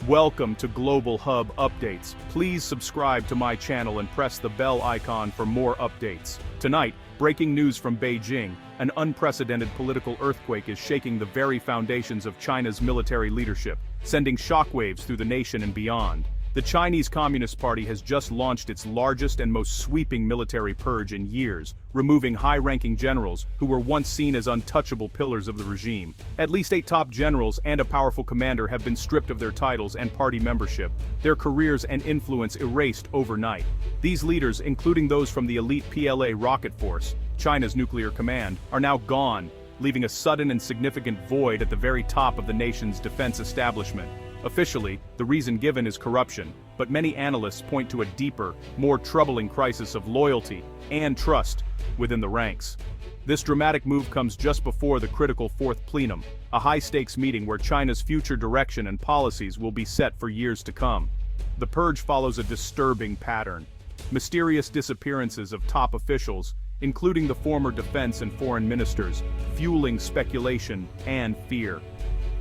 Welcome to Global Hub Updates. Please subscribe to my channel and press the bell icon for more updates. Tonight, breaking news from Beijing: an unprecedented political earthquake is shaking the very foundations of China's military leadership, sending shockwaves through the nation and beyond. The Chinese Communist Party has just launched its largest and most sweeping military purge in years, removing high-ranking generals who were once seen as untouchable pillars of the regime. At least 8 top generals and a powerful commander have been stripped of their titles and party membership, their careers and influence erased overnight. These leaders, including those from the elite PLA rocket force, China's nuclear command, are now gone, leaving a sudden and significant void at the very top of the nation's defense establishment. Officially, the reason given is corruption, but many analysts point to a deeper, more troubling crisis of loyalty and trust within the ranks. This dramatic move comes just before the critical fourth plenum, a high-stakes meeting where China's future direction and policies will be set for years to come. The purge follows a disturbing pattern: mysterious disappearances of top officials, including the former defense and foreign ministers, fueling speculation and fear.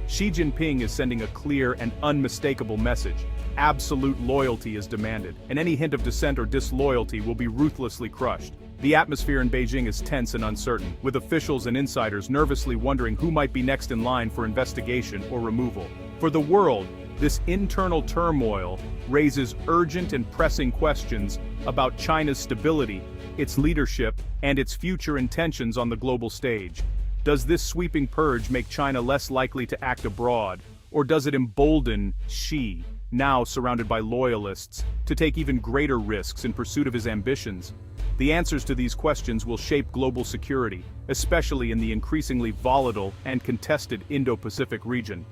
Xi Jinping is sending a clear and unmistakable message: absolute loyalty is demanded, and any hint of dissent or disloyalty will be ruthlessly crushed. The atmosphere in Beijing is tense and uncertain, with officials and insiders nervously wondering who might be next in line for investigation or removal. For the world, this internal turmoil raises urgent and pressing questions about China's stability, its leadership, and its future intentions on the global stage. Does this sweeping purge make China less likely to act abroad, or does it embolden Xi, now surrounded by loyalists, to take even greater risks in pursuit of his ambitions? The answers to these questions will shape global security, especially in the increasingly volatile and contested Indo-Pacific region.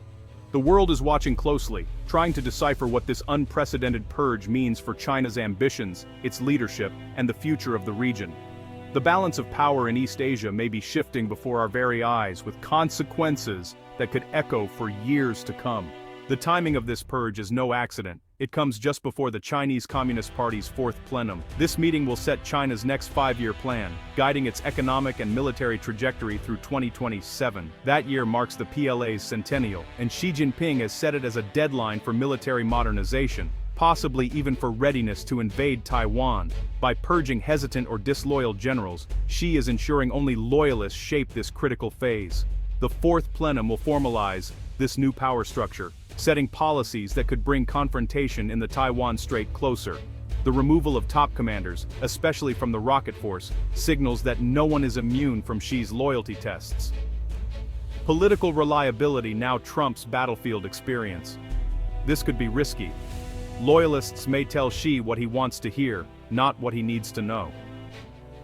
The world is watching closely, trying to decipher what this unprecedented purge means for China's ambitions, its leadership, and the future of the region. The balance of power in East Asia may be shifting before our very eyes, with consequences that could echo for years to come. The timing of this purge is no accident. It comes just before the Chinese Communist Party's fourth plenum. This meeting will set China's next 5-year plan, guiding its economic and military trajectory through 2027. That year marks the PLA's centennial, and Xi Jinping has set it as a deadline for military modernization, possibly even for readiness to invade Taiwan. By purging hesitant or disloyal generals, Xi is ensuring only loyalists shape this critical phase. The fourth plenum will formalize this new power structure, setting policies that could bring confrontation in the Taiwan Strait closer. The removal of top commanders, especially from the rocket force, signals that no one is immune from Xi's loyalty tests. Political reliability now trumps battlefield experience. This could be risky. Loyalists may tell Xi what he wants to hear, not what he needs to know.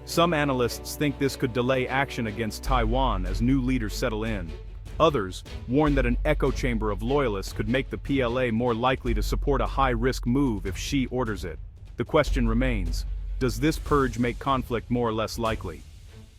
Some analysts think this could delay action against Taiwan as new leaders settle in. Others warn that an echo chamber of loyalists could make the PLA more likely to support a high-risk move if Xi orders it. The question remains: does this purge make conflict more or less likely?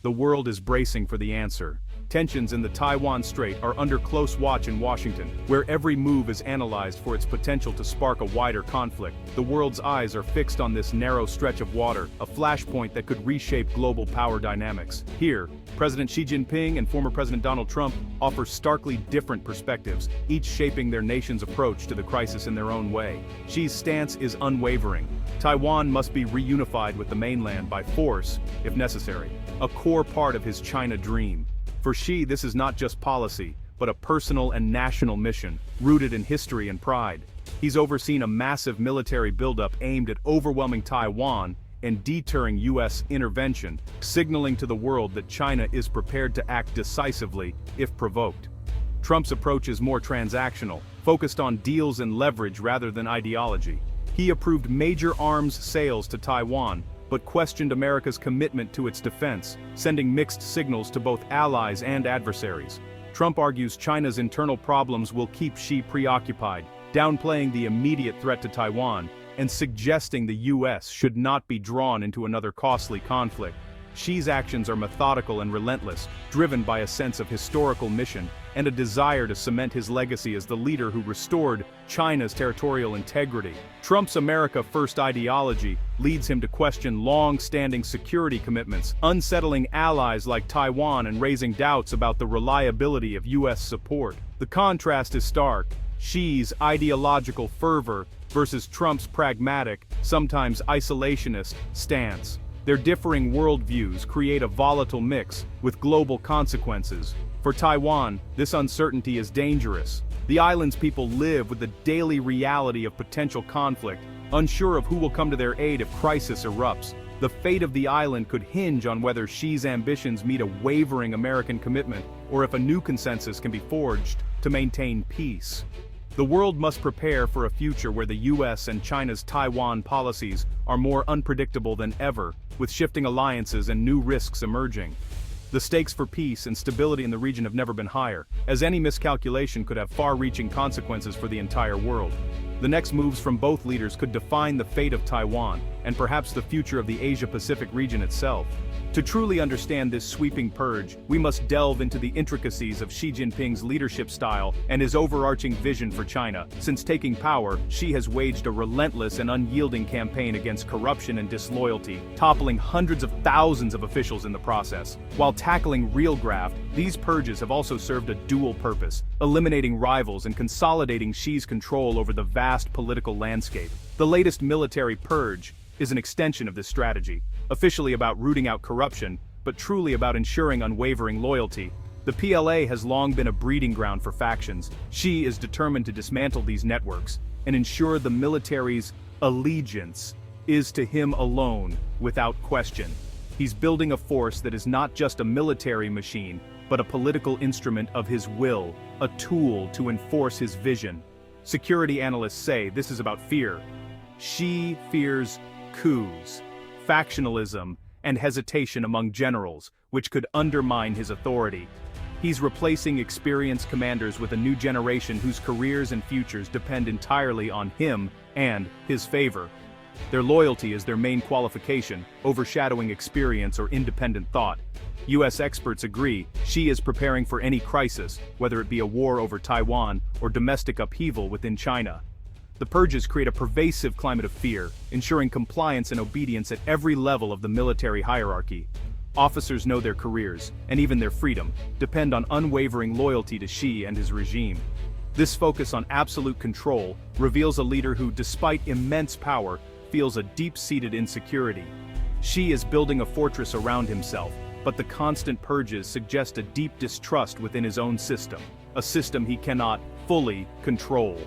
The world is bracing for the answer. Tensions in the Taiwan Strait are under close watch in Washington, where every move is analyzed for its potential to spark a wider conflict. The world's eyes are fixed on this narrow stretch of water, a flashpoint that could reshape global power dynamics. Here, President Xi Jinping and former President Donald Trump offer starkly different perspectives, each shaping their nation's approach to the crisis in their own way. Xi's stance is unwavering. Taiwan must be reunified with the mainland by force, if necessary, a core part of his China dream. For Xi, this is not just policy, but a personal and national mission, rooted in history and pride. He's overseen a massive military buildup aimed at overwhelming Taiwan and deterring U.S. intervention, signaling to the world that China is prepared to act decisively if provoked. Trump's approach is more transactional, focused on deals and leverage rather than ideology. He approved major arms sales to Taiwan, but questioned America's commitment to its defense, sending mixed signals to both allies and adversaries. Trump argues China's internal problems will keep Xi preoccupied, downplaying the immediate threat to Taiwan, and suggesting the U.S. should not be drawn into another costly conflict. Xi's actions are methodical and relentless, driven by a sense of historical mission and a desire to cement his legacy as the leader who restored China's territorial integrity. Trump's America First ideology leads him to question long-standing security commitments, unsettling allies like Taiwan and raising doubts about the reliability of U.S. support. The contrast is stark. Xi's ideological fervor versus Trump's pragmatic, sometimes isolationist, stance. Their differing worldviews create a volatile mix with global consequences. For Taiwan, this uncertainty is dangerous. The island's people live with the daily reality of potential conflict, unsure of who will come to their aid if crisis erupts. The fate of the island could hinge on whether Xi's ambitions meet a wavering American commitment or if a new consensus can be forged to maintain peace. The world must prepare for a future where the US and China's Taiwan policies are more unpredictable than ever, with shifting alliances and new risks emerging. The stakes for peace and stability in the region have never been higher, as any miscalculation could have far-reaching consequences for the entire world. The next moves from both leaders could define the fate of Taiwan, and perhaps the future of the Asia-Pacific region itself. To truly understand this sweeping purge, we must delve into the intricacies of Xi Jinping's leadership style and his overarching vision for China. Since taking power, Xi has waged a relentless and unyielding campaign against corruption and disloyalty, toppling hundreds of thousands of officials in the process. While tackling real graft, these purges have also served a dual purpose, eliminating rivals and consolidating Xi's control over the vast political landscape. The latest military purge is an extension of this strategy, officially about rooting out corruption, but truly about ensuring unwavering loyalty. The PLA has long been a breeding ground for factions. Xi is determined to dismantle these networks and ensure the military's allegiance is to him alone, without question. He's building a force that is not just a military machine, but a political instrument of his will, a tool to enforce his vision. Security analysts say this is about fear. Xi fears coups, factionalism, and hesitation among generals, which could undermine his authority. He's replacing experienced commanders with a new generation whose careers and futures depend entirely on him and his favor. Their loyalty is their main qualification, overshadowing experience or independent thought. US experts agree Xi is preparing for any crisis, whether it be a war over Taiwan or domestic upheaval within China. The purges create a pervasive climate of fear, ensuring compliance and obedience at every level of the military hierarchy. Officers know their careers, and even their freedom, depend on unwavering loyalty to Xi and his regime. This focus on absolute control reveals a leader who, despite immense power, feels a deep-seated insecurity. Xi is building a fortress around himself, but the constant purges suggest a deep distrust within his own system, a system he cannot fully control.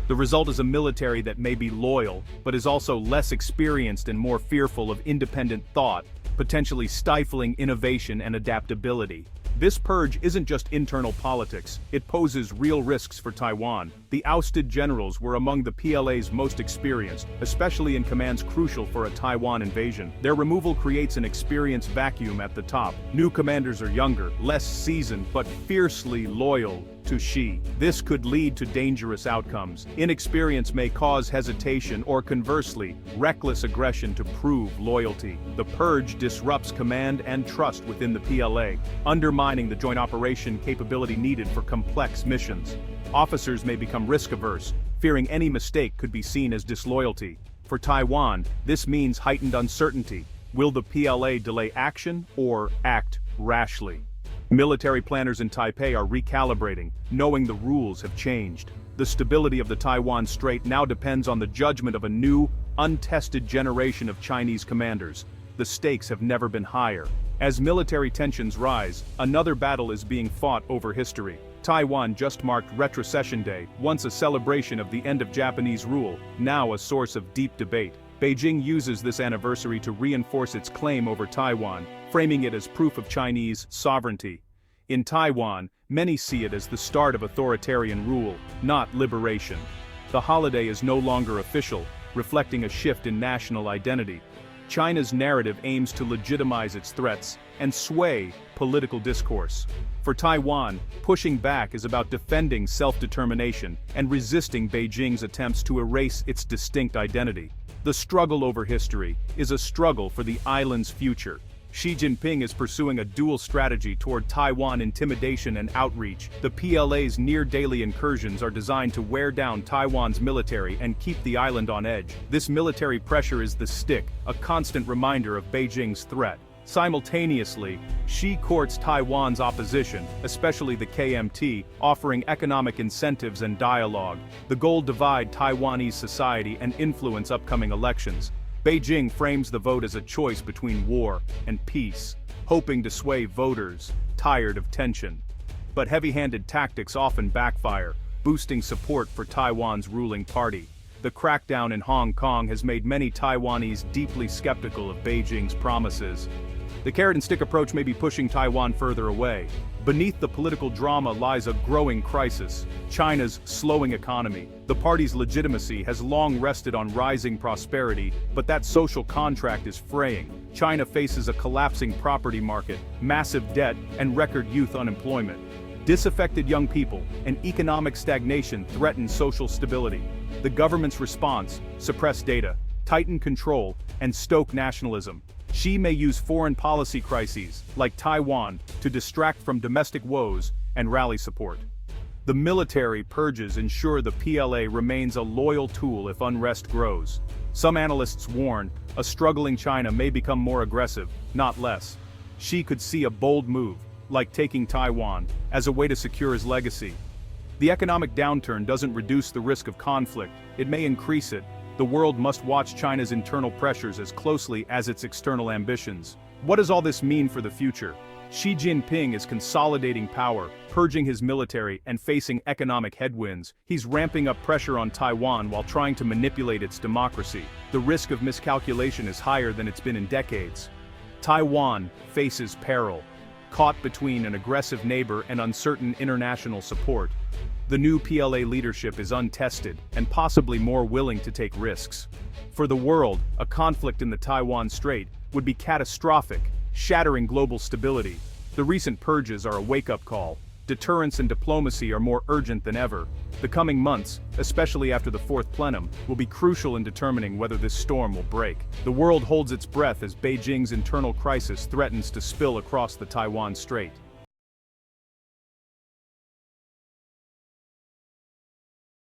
The result is a military that may be loyal, but is also less experienced and more fearful of independent thought, potentially stifling innovation and adaptability. This purge isn't just internal politics, it poses real risks for Taiwan. The ousted generals were among the PLA's most experienced, especially in commands crucial for a Taiwan invasion. Their removal creates an experience vacuum at the top. New commanders are younger, less seasoned, but fiercely loyal to Xi. This could lead to dangerous outcomes. Inexperience may cause hesitation or, conversely, reckless aggression to prove loyalty. The purge disrupts command and trust within the PLA, undermining the joint operation capability needed for complex missions. Officers may become risk-averse, fearing any mistake could be seen as disloyalty. For Taiwan, this means heightened uncertainty. Will the PLA delay action or act rashly? Military planners in Taipei are recalibrating, knowing the rules have changed. The stability of the Taiwan Strait now depends on the judgment of a new, untested generation of Chinese commanders. The stakes have never been higher. As military tensions rise, another battle is being fought over history. Taiwan just marked Retrocession Day, once a celebration of the end of Japanese rule, now a source of deep debate. Beijing uses this anniversary to reinforce its claim over Taiwan, framing it as proof of Chinese sovereignty. In Taiwan, many see it as the start of authoritarian rule, not liberation. The holiday is no longer official, reflecting a shift in national identity. China's narrative aims to legitimize its threats and sway political discourse. For Taiwan, pushing back is about defending self-determination and resisting Beijing's attempts to erase its distinct identity. The struggle over history is a struggle for the island's future. Xi Jinping is pursuing a dual strategy toward Taiwan intimidation and outreach. The PLA's near-daily incursions are designed to wear down Taiwan's military and keep the island on edge. This military pressure is the stick, a constant reminder of Beijing's threat. Simultaneously, Xi courts Taiwan's opposition, especially the KMT, offering economic incentives and dialogue. The goal: divide Taiwanese society and influence upcoming elections. Beijing frames the vote as a choice between war and peace, hoping to sway voters tired of tension. But heavy-handed tactics often backfire, boosting support for Taiwan's ruling party. The crackdown in Hong Kong has made many Taiwanese deeply skeptical of Beijing's promises. The carrot-and-stick approach may be pushing Taiwan further away. Beneath the political drama lies a growing crisis: China's slowing economy. The party's legitimacy has long rested on rising prosperity, but that social contract is fraying. China faces a collapsing property market, massive debt, and record youth unemployment. Disaffected young people and economic stagnation threaten social stability. The government's response: suppress data, tighten control, and stoke nationalism. Xi may use foreign policy crises, like Taiwan, to distract from domestic woes and rally support. The military purges ensure the PLA remains a loyal tool if unrest grows. Some analysts warn a struggling China may become more aggressive, not less. Xi could see a bold move, like taking Taiwan, as a way to secure his legacy. The economic downturn doesn't reduce the risk of conflict, it may increase it. The world must watch China's internal pressures as closely as its external ambitions. What does all this mean for the future? Xi Jinping is consolidating power, purging his military, and facing economic headwinds. He's ramping up pressure on Taiwan while trying to manipulate its democracy. The risk of miscalculation is higher than it's been in decades. Taiwan faces peril. Caught between an aggressive neighbor and uncertain international support, the new PLA leadership is untested and possibly more willing to take risks. For the world, a conflict in the Taiwan Strait would be catastrophic, shattering global stability. The recent purges are a wake-up call. Deterrence and diplomacy are more urgent than ever. The coming months, especially after the fourth plenum, will be crucial in determining whether this storm will break. The world holds its breath as Beijing's internal crisis threatens to spill across the Taiwan Strait.